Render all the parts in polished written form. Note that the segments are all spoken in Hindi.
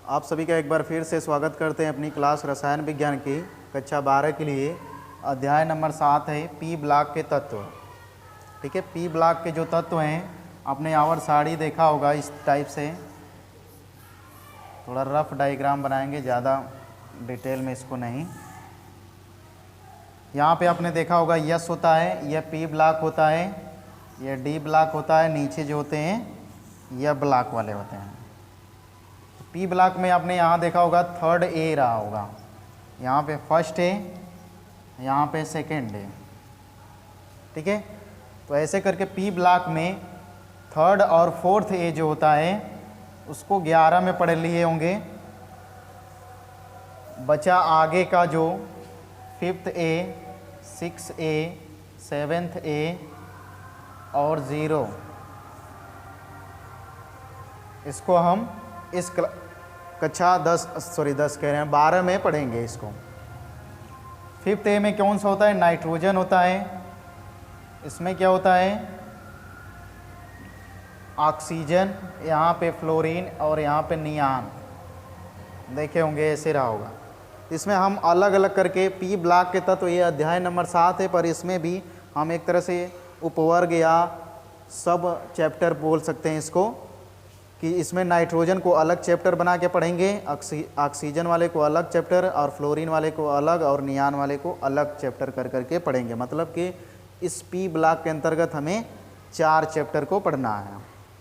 आप सभी का एक बार फिर से स्वागत करते हैं अपनी क्लास रसायन विज्ञान की कक्षा 12 के लिए। अध्याय नंबर 7 है पी ब्लॉक के तत्व। ठीक है, पी ब्लॉक के जो तत्व हैं आपने आवर्त सारणी देखा होगा इस टाइप से। थोड़ा रफ डायग्राम बनाएंगे, ज़्यादा डिटेल में इसको नहीं। यहाँ पे आपने देखा होगा यस होता है, यह पी ब्लॉक होता है, यह डी ब्लॉक होता है, नीचे जो होते हैं यह ब्लॉक वाले होते हैं। पी ब्लॉक में आपने यहाँ देखा होगा थर्ड ए रहा होगा, यहाँ पे फर्स्ट ए, यहाँ पे सेकेंड ए। ठीक है, तो ऐसे करके पी ब्लॉक में थर्ड और फोर्थ ए जो होता है उसको 11 में पढ़ लिए होंगे। बचा आगे का जो fifth A, six A, seventh A और 0, इसको हम इस कक्षा 10 कह रहे हैं 12 में पढ़ेंगे इसको। फिफ्थ ए में कौन सा होता है? नाइट्रोजन होता है। इसमें क्या होता है? ऑक्सीजन, यहाँ पे फ्लोरीन और यहाँ पे नियान देखे होंगे, ऐसे रहा होगा। इसमें हम अलग अलग करके पी ब्लॉक के तत्व, ये अध्याय नंबर 7 है, पर इसमें भी हम एक तरह से उपवर्ग या सब चैप्टर बोल सकते हैं इसको, कि इसमें नाइट्रोजन को अलग चैप्टर बना के पढ़ेंगे, ऑक्सीजन वाले को अलग चैप्टर और फ्लोरीन वाले को अलग और नियान वाले को अलग चैप्टर कर करके पढ़ेंगे। मतलब कि इस पी ब्लॉक के अंतर्गत हमें 4 चैप्टर को पढ़ना है,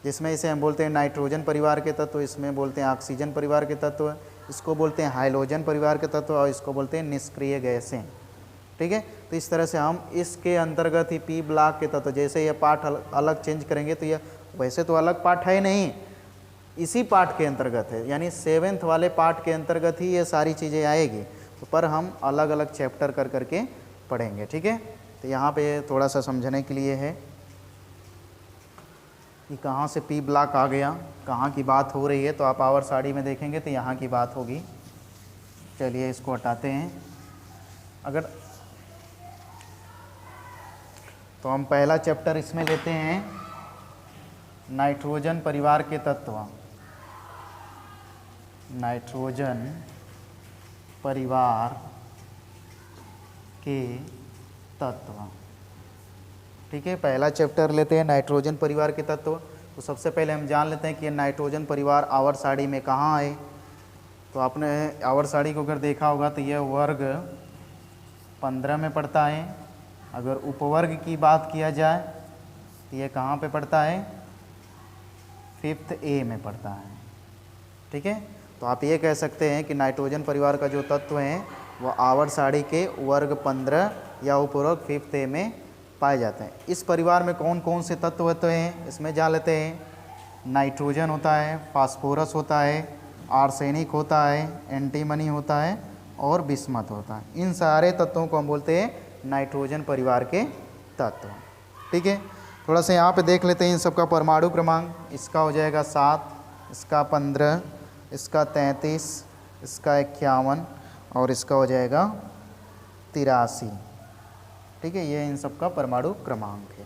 जिसमें इसे हम बोलते हैं नाइट्रोजन परिवार के तत्व, इसमें बोलते हैं ऑक्सीजन परिवार के तत्व, इसको बोलते हैं हाइड्रोजन परिवार के तत्व और इसको बोलते हैं निष्क्रिय गैसें। ठीक है, तो इस तरह से हम इसके अंतर्गत ही पी ब्लॉक के तत्व, जैसे यह पाठ अलग चेंज करेंगे तो यह वैसे तो अलग पाठ है नहीं, इसी पाठ के अंतर्गत है, यानी 7th वाले पाठ के अंतर्गत ही ये सारी चीज़ें आएगी। तो पर हम अलग अलग चैप्टर कर करके पढ़ेंगे। ठीक है, तो यहाँ पे थोड़ा सा समझने के लिए है कि कहाँ से पी ब्लॉक आ गया, कहाँ की बात हो रही है। तो आप आवर्त सारणी में देखेंगे तो यहाँ की बात होगी। चलिए इसको हटाते हैं। अगर तो हम पहला चैप्टर इसमें लेते हैं, नाइट्रोजन परिवार के तत्व। नाइट्रोजन परिवार के तत्व। ठीक है, पहला चैप्टर लेते हैं नाइट्रोजन परिवार के तत्व। तो सबसे पहले हम जान लेते हैं कि नाइट्रोजन परिवार आवर्त सारणी में कहाँ है। तो आपने आवर्त सारणी को अगर देखा होगा तो यह वर्ग 15 में पड़ता है। अगर उपवर्ग की बात किया जाए तो यह कहाँ पे पड़ता है? 5th ए में पड़ता है। ठीक है, तो आप ये कह सकते हैं कि नाइट्रोजन परिवार का जो तत्व है वह आवर्त सारणी के वर्ग 15 या उपवर्ग 5th ए में पाए जाते हैं। इस परिवार में कौन कौन से तत्व होते हैं इसमें जान लेते हैं। नाइट्रोजन होता है, फास्फोरस होता है, आर्सेनिक होता है, एंटीमनी होता है और बिस्मथ होता है। इन सारे तत्वों को हम बोलते हैं नाइट्रोजन परिवार के तत्व। ठीक है, थोड़ा सा यहाँ पे देख लेते हैं इन सब का परमाणु क्रमांक। इसका हो जाएगा 7, इसका 15, इसका 33, इसका 51 और इसका हो जाएगा 83। ठीक है, ये इन सब का परमाणु क्रमांक है।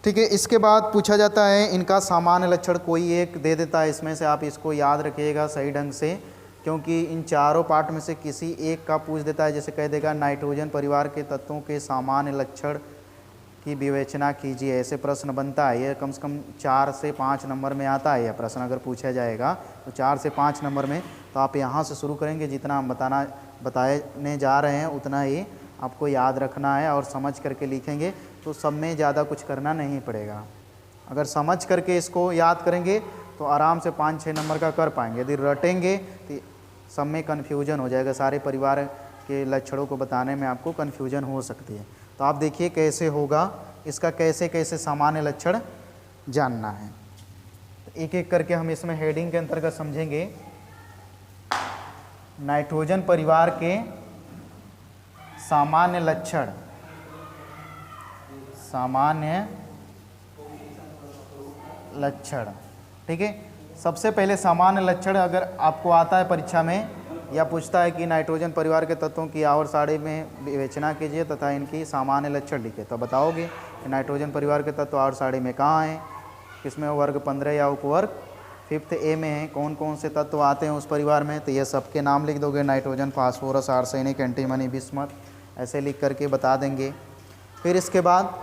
ठीक है, इसके बाद पूछा जाता है इनका सामान्य लक्षण, कोई एक दे देता है इसमें से। आप इसको याद रखिएगा सही ढंग से, क्योंकि इन चारों पार्ट में से किसी एक का पूछ देता है। जैसे कह देगा नाइट्रोजन परिवार के तत्वों के सामान्य लक्षण की विवेचना कीजिए, ऐसे प्रश्न बनता है। ये कम से कम 4 से 5 नंबर में आता है यह प्रश्न, अगर पूछा जाएगा तो 4 से 5 नंबर में। तो आप यहाँ से शुरू करेंगे, जितना हम बताने जा रहे हैं उतना ही आपको याद रखना है और समझ करके लिखेंगे तो सब में ज़्यादा कुछ करना नहीं पड़ेगा। अगर समझ करके इसको याद करेंगे तो आराम से 5-6 नंबर का कर पाएंगे। यदि रटेंगे तो सब में कन्फ्यूजन हो जाएगा, सारे परिवार के लक्षणों को बताने में आपको कन्फ्यूजन हो सकती है। तो आप देखिए कैसे होगा, इसका कैसे कैसे सामान्य लक्षण जानना है। तो एक एक करके हम इसमें हेडिंग के अंतर्गत समझेंगे। नाइट्रोजन परिवार के सामान्य लक्षण। सामान्य लक्षण, ठीक है। सबसे पहले सामान्य लक्षण अगर आपको आता है परीक्षा में या पूछता है कि नाइट्रोजन परिवार के तत्वों की आवर्त सारणी में विवेचना कीजिए तथा इनकी सामान्य लक्षण लिखे, तो बताओगे कि नाइट्रोजन परिवार के तत्व आवर्त सारणी में कहाँ हैं, किसमें वर्ग 15 या उपवर्ग 5th ए में है कौन कौन से तत्व आते हैं उस परिवार में, तो ये सबके नाम लिख दोगे, nitrogen, phosphorus, arsenic, antimony, bismuth, ऐसे लिख करके बता देंगे। फिर इसके बाद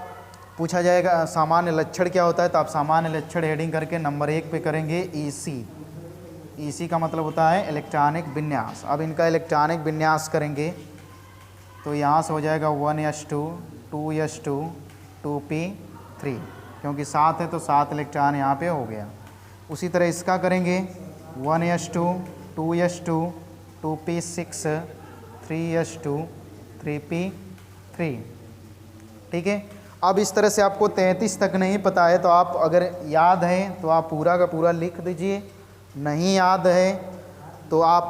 पूछा जाएगा सामान्य लक्षण क्या होता है, तो आप सामान्य लक्षण हेडिंग करके नंबर 1 पे करेंगे ईसी। ईसी का मतलब होता है इलेक्ट्रॉनिक विन्यास। अब इनका इलेक्ट्रॉनिक विन्यास करेंगे तो यहाँ से हो जाएगा 1s2, 2s2, 2p3, क्योंकि 7 है तो 7 इलेक्ट्रॉन यहाँ पे हो गया। उसी तरह इसका करेंगे 1s2, 2s2, 2p6, 3s2, 3p3। ठीक है, अब इस तरह से आपको 33 तक नहीं पता है तो आप अगर याद है तो आप पूरा का पूरा लिख दीजिए, नहीं याद है तो आप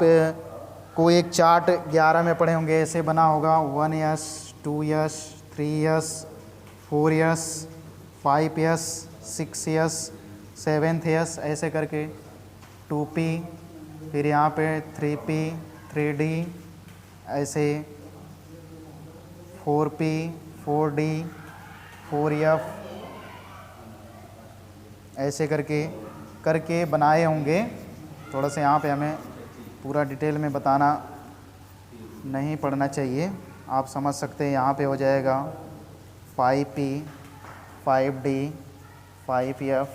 को एक चार्ट 11 में पढ़े होंगे, ऐसे बना होगा 1s, 2s, 3s, 4s, 5s, 6s, 7s, ऐसे करके 2p, फिर यहाँ पे 3p, 3d, ऐसे 4p, 4d, 4f, ऐसे करके बनाए होंगे। थोड़ा सा यहाँ पे हमें पूरा डिटेल में बताना नहीं पड़ना चाहिए, आप समझ सकते हैं। यहाँ पे हो जाएगा 5p, 5d, 5f,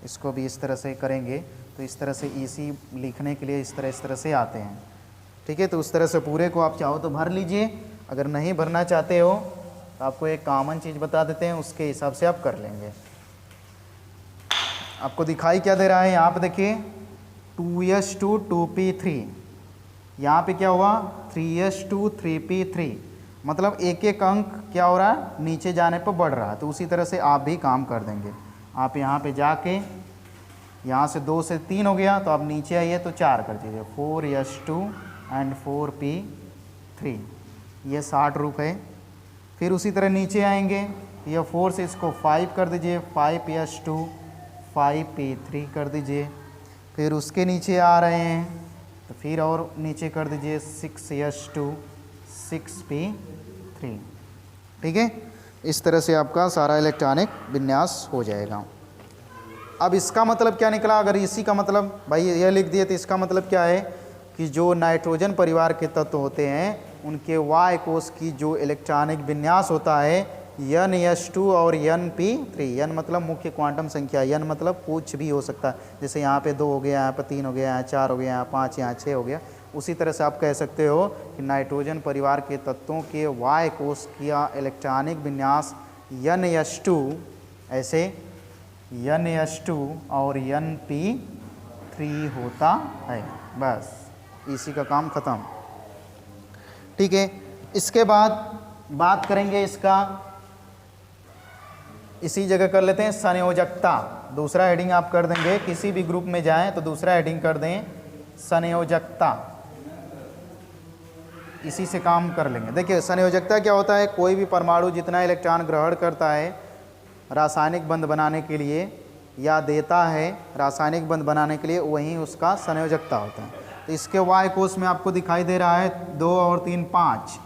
इसको भी इस तरह से करेंगे तो इस तरह से ईसी लिखने के लिए इस तरह से आते हैं। ठीक है, तो उस तरह से पूरे को आप चाहो तो भर लीजिए, अगर नहीं भरना चाहते हो तो आपको एक कॉमन चीज़ बता देते हैं, उसके हिसाब से आप कर लेंगे। आपको दिखाई क्या दे रहा है, यहाँ पे देखिए 2s2, 2p3, यहाँ पे क्या हुआ 3s2, 3p3, मतलब एक एक अंक क्या हो रहा है नीचे जाने पर बढ़ रहा है। तो उसी तरह से आप भी काम कर देंगे। आप यहाँ पे जाके यहाँ से 2 से 3 हो गया तो आप नीचे आइए तो 4 कर दीजिए, 4s2 एंड 4p3, ये 60 रूप है। फिर उसी तरह नीचे आएंगे, ये 4 से इसको 5 कर दीजिए, 5s2, 5p3 कर दीजिए। फिर उसके नीचे आ रहे हैं तो फिर और नीचे कर दीजिए 6s2, 6p3। ठीक है, इस तरह से आपका सारा इलेक्ट्रॉनिक विन्यास हो जाएगा। अब इसका मतलब क्या निकला, अगर इसी का मतलब भाई ये लिख दिए तो इसका मतलब क्या है कि जो नाइट्रोजन परिवार के तत्व होते हैं उनके Y कोश की जो इलेक्ट्रॉनिक विन्यास होता है N-s2 और N-p3, N मतलब मुख्य क्वांटम संख्या, N मतलब कुछ भी हो सकता है, जैसे यहाँ पे 2 हो गया, यहाँ पे 3 हो गया, यहाँ 4 हो गया, यहाँ 5, यहाँ 6 हो गया। उसी तरह से आप कह सकते हो कि नाइट्रोजन परिवार के तत्वों के Y कोश का इलेक्ट्रॉनिक विन्यास N-s2, ऐसे N-s2 और N-p3 होता है। बस इसी का काम ख़त्म। ठीक है, इसके बाद बात करेंगे इसका, इसी जगह कर लेते हैं संयोजकता। दूसरा हेडिंग आप कर देंगे, किसी भी ग्रुप में जाएं तो दूसरा हेडिंग कर दें संयोजकता, इसी से काम कर लेंगे। देखिए संयोजकता क्या होता है, कोई भी परमाणु जितना इलेक्ट्रॉन ग्रहण करता है रासायनिक बंध बनाने के लिए या देता है रासायनिक बंध बनाने के लिए, वही उसका संयोजकता होता है। तो इसके Y कोश में आपको दिखाई दे रहा है 2 और 3 5।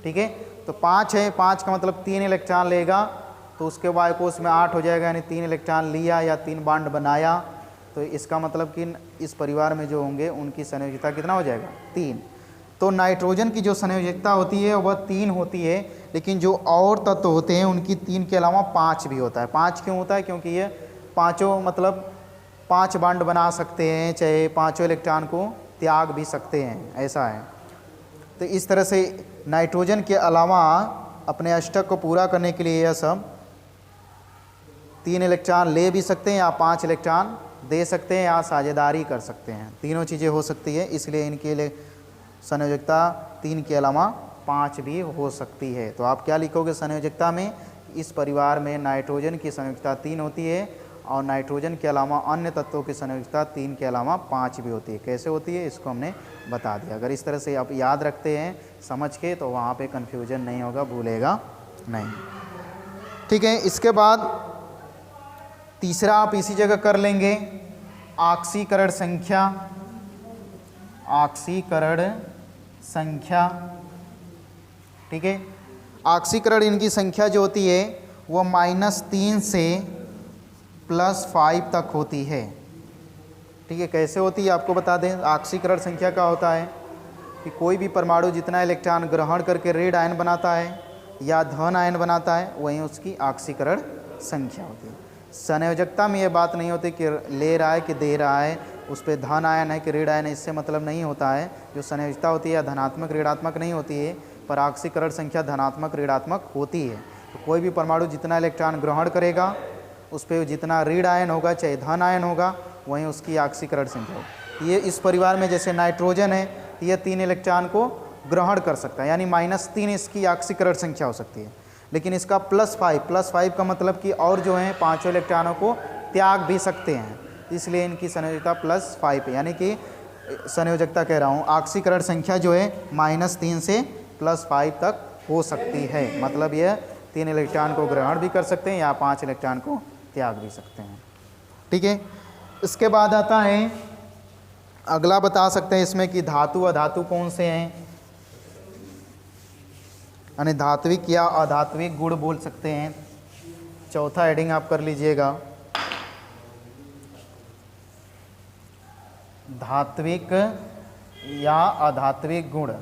ठीक है, तो 5 है, 5 का मतलब 3 इलेक्ट्रॉन लेगा तो उसके Y कोश में 8 हो जाएगा, यानी 3 इलेक्ट्रॉन लिया या 3 बॉन्ड बनाया, तो इसका मतलब कि इस परिवार में जो होंगे उनकी संयोजकता कितना हो जाएगा 3। तो नाइट्रोजन की जो संयोजकता होती है वह 3 होती है, लेकिन जो और तत्व होते हैं उनकी 3 के अलावा 5 भी होता है। 5 क्यों होता है, क्योंकि ये पाँचों मतलब 5 बॉन्ड बना सकते हैं, चाहे 5 इलेक्ट्रॉन को त्याग भी सकते हैं, ऐसा है। तो इस तरह से नाइट्रोजन के अलावा अपने अष्टक को पूरा करने के लिए यह सब 3 इलेक्ट्रॉन ले भी सकते हैं या 5 इलेक्ट्रॉन दे सकते हैं या साझेदारी कर सकते हैं, तीनों चीज़ें हो सकती है। इसलिए इनके लिए संयोजकता 3 के अलावा 5 भी हो सकती है। तो आप क्या लिखोगे संयोजकता में, इस परिवार में नाइट्रोजन की संयोजकता 3 होती है और नाइट्रोजन के अलावा अन्य तत्वों की संयोजकता 3 के अलावा 5 भी होती है। कैसे होती है इसको हमने बता दिया। अगर इस तरह से आप याद रखते हैं समझ के तो वहाँ पे कन्फ्यूजन नहीं होगा, भूलेगा नहीं। ठीक है, इसके बाद तीसरा आप इसी जगह कर लेंगे ऑक्सीकरण संख्या। ऑक्सीकरण संख्या, ठीक है, ऑक्सीकरण इनकी संख्या जो होती है वो -3 से +5 तक होती है। ठीक है, कैसे होती है आपको बता दें। ऑक्सीकरण संख्या का होता है कि कोई भी परमाणु जितना इलेक्ट्रॉन ग्रहण करके रेड आयन बनाता है या धन आयन बनाता है, वहीं उसकी ऑक्सीकरण संख्या होती है। संयोजकता में ये बात नहीं होती कि ले रहा है कि दे रहा है, उस पर धन आयन है कि ऋण आयन है, इससे मतलब नहीं होता है। जो संयोजकता होती है धनात्मक ऋणात्मक नहीं होती है, पर ऑक्सीकरण संख्या धनात्मक ऋणात्मक होती है। तो कोई भी परमाणु जितना इलेक्ट्रॉन ग्रहण करेगा उस पर जितना ऋण आयन होगा चाहे धन आयन होगा, वहीं उसकी ऑक्सीकरण संख्या होगी। ये इस परिवार में जैसे नाइट्रोजन है, ये 3 इलेक्ट्रॉन को ग्रहण कर सकता है, यानी -3 इसकी ऑक्सीकरण संख्या हो सकती है। लेकिन इसका +5 का मतलब कि और जो है 5 इलेक्ट्रॉनों को त्याग भी सकते हैं, इसलिए इनकी संयोजकता +5 है। यानी कि संयोजकता कह रहा हूँ, ऑक्सीकरण संख्या जो है -3 से +5 तक हो सकती है। मतलब यह 3 इलेक्ट्रॉन को ग्रहण भी कर सकते हैं या 5 इलेक्ट्रॉन को त्याग भी सकते हैं। ठीक है, इसके बाद आता है अगला, बता सकते हैं इसमें कि धातु अधातु कौन से हैं, यानी धात्विक या अधात्विक गुण बोल सकते हैं। चौथा हेडिंग आप कर लीजिएगा, धात्विक या अधात्विक गुण।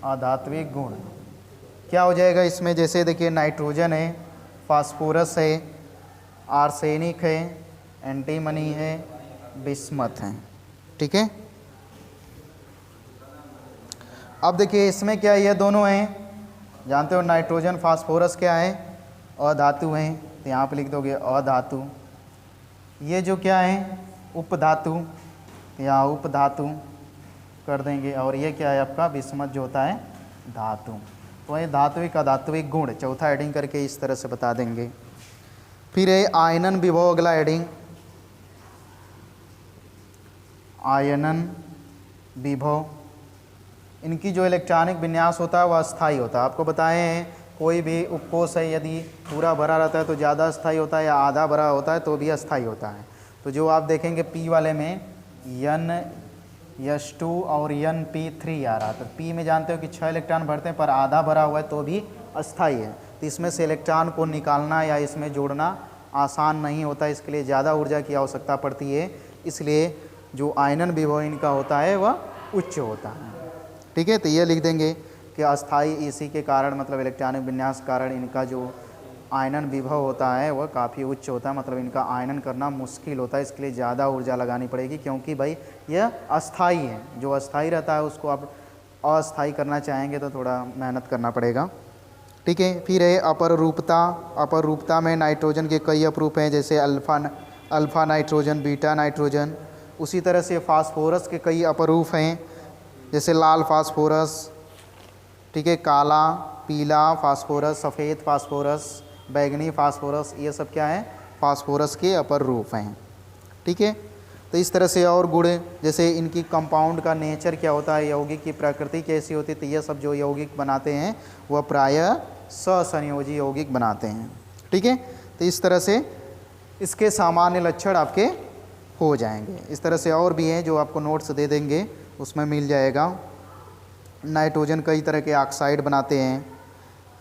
अधात्विक गुण क्या हो जाएगा इसमें, जैसे देखिए नाइट्रोजन है, फास्फोरस है, आर्सेनिक है, एंटीमनी है, बिस्मथ है। ठीक है, अब देखिए इसमें क्या है, ये दोनों हैं, जानते हो नाइट्रोजन फास्फोरस क्या है, अधातु हैं, तो यहाँ पे लिख दोगे अधातु। ये जो क्या है उपधातु, यहाँ उपधातु कर देंगे, और ये क्या है आपका बिस्मथ जो होता है धातु। तो ये धात्विक अधात्विक गुण चौथा हेडिंग करके इस तरह से बता देंगे। फिर है आयनन विभव, अगला हेडिंग आयनन विभव। इनकी जो इलेक्ट्रॉनिक विन्यास होता है वह अस्थायी होता है। आपको बताए हैं कोई भी उपकोष है यदि पूरा भरा रहता है तो ज़्यादा अस्थायी होता है, या आधा भरा होता है तो भी अस्थायी होता है। तो जो आप देखेंगे P वाले में N+2 और Np3 आ रहा था। P में जानते हो कि 6 इलेक्ट्रॉन भरते हैं, पर आधा भरा हुआ है तो भी अस्थायी है। तो इसमें से इलेक्ट्रॉन को निकालना या इसमें जोड़ना आसान नहीं होता, इसके लिए ज़्यादा ऊर्जा की आवश्यकता पड़ती है। इसलिए जो आयनन विभव इनका होता है वह उच्च होता है। ठीक है, तो ये लिख देंगे कि अस्थाई इसी के कारण, मतलब इलेक्ट्रॉनिक विन्यास के कारण इनका जो आयनन विभव होता है वह काफ़ी उच्च होता है, मतलब इनका आयनन करना मुश्किल होता है। इसके लिए ज़्यादा ऊर्जा लगानी पड़ेगी, क्योंकि भाई यह अस्थाई है। जो अस्थाई रहता है उसको आप अस्थाई करना चाहेंगे तो थोड़ा मेहनत करना पड़ेगा। ठीक है, फिर है अपर रूपता। अपर रूपता में नाइट्रोजन के कई अपरूप हैं, जैसे अल्फ़ा नाइट्रोजन, बीटा नाइट्रोजन। उसी तरह से फास्फोरस के कई अपरूप हैं, जैसे लाल फास्फोरस, ठीक है, काला पीला फास्फोरस, सफ़ेद फास्फोरस, बैगनी फास्फोरस, ये सब क्या है फास्फोरस के अपर रूप हैं। ठीक है, तो इस तरह से और गुण, जैसे इनकी कंपाउंड का नेचर क्या होता है, यौगिक की प्रकृति कैसी होती है, तो ये सब जो यौगिक बनाते हैं वह प्रायः ससंयोजी यौगिक बनाते हैं। ठीक है, तो इस तरह से इसके सामान्य लक्षण आपके हो जाएंगे। इस तरह से और भी हैं जो आपको नोट्स दे देंगे, उसमें मिल जाएगा। नाइट्रोजन कई तरह के ऑक्साइड बनाते हैं,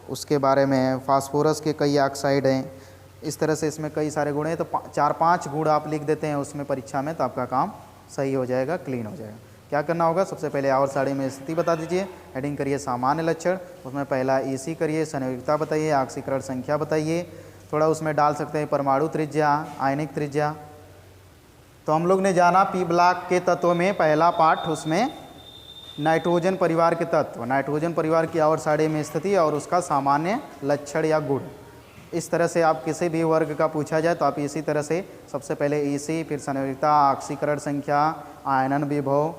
उसके बारे में। फास्फोरस के कई ऑक्साइड हैं। इस तरह से इसमें कई सारे गुण हैं, तो 4-5 गुण आप लिख देते हैं उसमें परीक्षा में, तो आपका काम सही हो जाएगा, क्लीन हो जाएगा। क्या करना होगा, सबसे पहले आवर्त सारणी में स्थिति बता दीजिए, हेडिंग करिए सामान्य लक्षण, उसमें पहला EC करिए, संयोजकता बताइए, ऑक्सीकरण संख्या बताइए, थोड़ा उसमें डाल सकते हैं परमाणु त्रिज्या, आयनिक त्रिज्या। तो हम लोग ने जाना P ब्लॉक के तत्व में पहला पाठ, उसमें नाइट्रोजन परिवार के तत्व, नाइट्रोजन परिवार की आवर्त सारणी में स्थिति और उसका सामान्य लक्षण या गुण। इस तरह से आप किसी भी वर्ग का पूछा जाए तो आप इसी तरह से सबसे पहले EC, फिर संयोजकता, ऑक्सीकरण संख्या, आयनन विभव,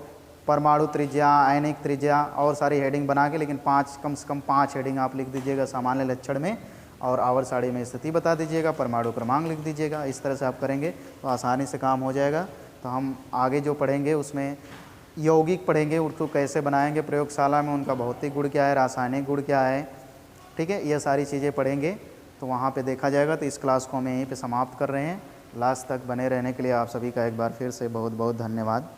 परमाणु त्रिज्या, आयनिक त्रिज्या और सारी हेडिंग बना के, लेकिन कम से कम 5 हेडिंग आप लिख दीजिएगा सामान्य लक्षण में, और आवर्त सारणी में स्थिति बता दीजिएगा, परमाणु क्रमांक लिख दीजिएगा। इस तरह से आप करेंगे तो आसानी से काम हो जाएगा। तो हम आगे जो पढ़ेंगे उसमें यौगिक पढ़ेंगे, उसको कैसे बनाएंगे प्रयोगशाला में, उनका भौतिक गुण क्या है, रासायनिक गुण क्या है। ठीक है, ये सारी चीज़ें पढ़ेंगे तो वहाँ पे देखा जाएगा। तो इस क्लास को हम यहीं पे समाप्त कर रहे हैं। लास्ट तक बने रहने के लिए आप सभी का एक बार फिर से बहुत बहुत धन्यवाद।